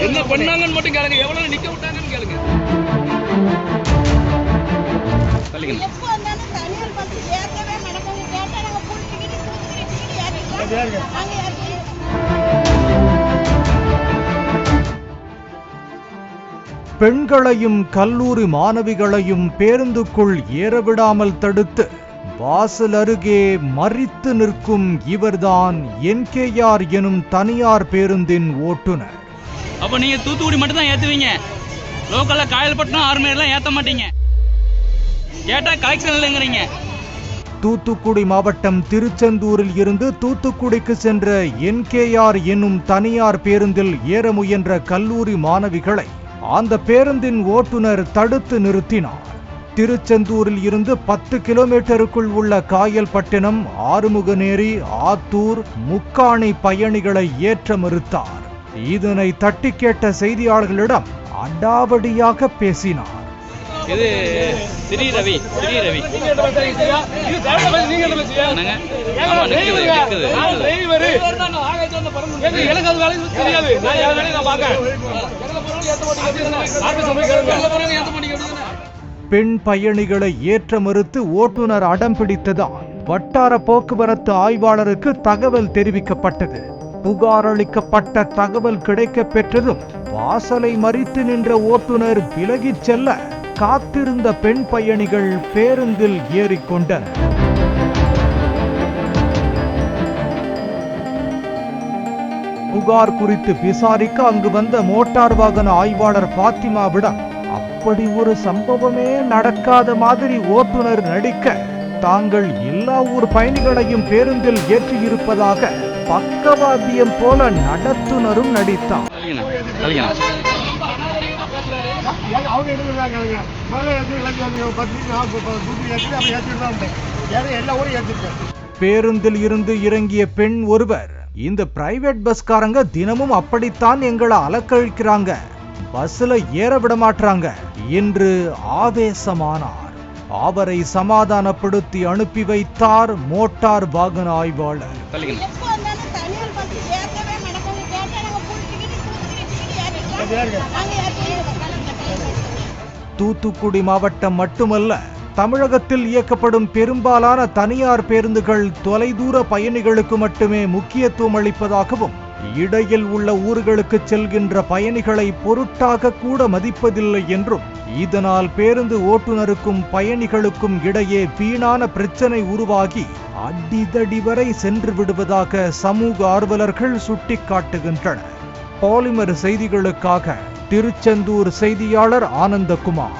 என்ன பண்ணாங்கன்னு மட்டும் கேளுங்க, எவ்வளவு நிக்க விட்டாங்கன்னு கேளுங்க. பெண்களையும் கல்லூரி மாணவிகளையும் பேருந்துக்குள் ஏறவிடாமல் தடுத்து வாசல் அருகே மறித்து நிற்கும் இவர்தான் NKR எனும் தனியார் பேருந்தின் ஓட்டுநர். அப்ப நீங்க தூத்துக்குடி மட்டும் தான் ஏத்துவீங்க, லோக்கல்ல காயல்பட்டினம் ஆர்மேர்லாம் ஏத்த மாட்டீங்க. கேட்டா கலெக்ஷன் இல்லைங்கிறீங்க. தூத்துக்குடி மாவட்டம் திருச்செந்தூரில் இருந்து தூத்துக்குடிக்கு சென்ற NKR என்னும் தனியார் பேருந்தில் ஏற முயன்ற கல்லூரி மாணவிகளை அந்த பேருந்தின் ஓட்டுநர் தடுத்து நிறுத்தினார். திருச்செந்தூரில் இருந்து 10 கிலோமீட்டருக்குள் உள்ள காயல்பட்டினம், ஆறுமுகநேரி, ஆத்தூர், முக்காணி பயணிகளை ஏற்ற மறுத்தார். இதனை தட்டி கேட்ட செய்தியாளர்களிடம் அடாவடியாக பேசினார். இது ஸ்ரீ ரவி பெண் பயணிகளை ஏற்ற மறுத்து ஓட்டுநர் அடம் பிடித்ததால் வட்டார போக்குவரத்து ஆய்வாளருக்கு தகவல் தெரிவிக்கப்பட்டது. புகார் அளிக்கப்பட்ட தகவல் கிடைக்க பெற்றதும் வாசலை மறித்து நின்ற ஓட்டுநர் விலகிச் செல்ல காத்திருந்த பெண் பயணிகள் பேருந்தில் ஏறிக்கொண்டனர். புகார் குறித்து விசாரிக்க அங்கு வந்த மோட்டார் வாகன ஆய்வாளர் பாத்திமாவிடம் அப்படி ஒரு சம்பவமே நடக்காத மாதிரி ஓட்டுநர் நடிக்க, தாங்கள் எல்லா ஊர் பயணிகளையும் பேருந்தில் ஏற்றியிருப்பதாக பக்கவாத்தியம் போல நடத்துனரும் நடித்தார். பேருந்தில் இருந்து இறங்கிய பெண் ஒருவர், இந்த பிரைவேட் பஸ்காரங்க தினமும் அப்படித்தான் எங்களை அலக்கழிக்கிறாங்க, பஸ்ல ஏற விட மாட்டாங்க என்று ஆவேசமானார். அவரை சமாதானப்படுத்தி அனுப்பி வைத்தார் மோட்டார் வாகன ஆய்வாளர். தூத்துக்குடி மாவட்டம் மட்டுமல்ல, தமிழகத்தில் இயக்கப்படும் பெரும்பாலான தனியார் பேருந்துகள் தொலைதூர பயணிகளுக்கு மட்டுமே முக்கியத்துவம் அளிப்பதாகவும், இடையில் உள்ள ஊர்களுக்கு செல்கின்ற பயணிகளை பொருட்டாக கூட மதிப்பதில்லை என்றும், இதனால் பேருந்து ஓட்டுநருக்கும் பயணிகளுக்கும் இடையே வீணான பிரச்சனை உருவாகி அடிதடி வரை சென்று விடுவதாக சமூக ஆர்வலர்கள் சுட்டிக்காட்டுகின்றனர். பாலிமர் செய்திகளுக்காக திருச்செந்தூர் செய்தியாளர் ஆனந்தகுமார்.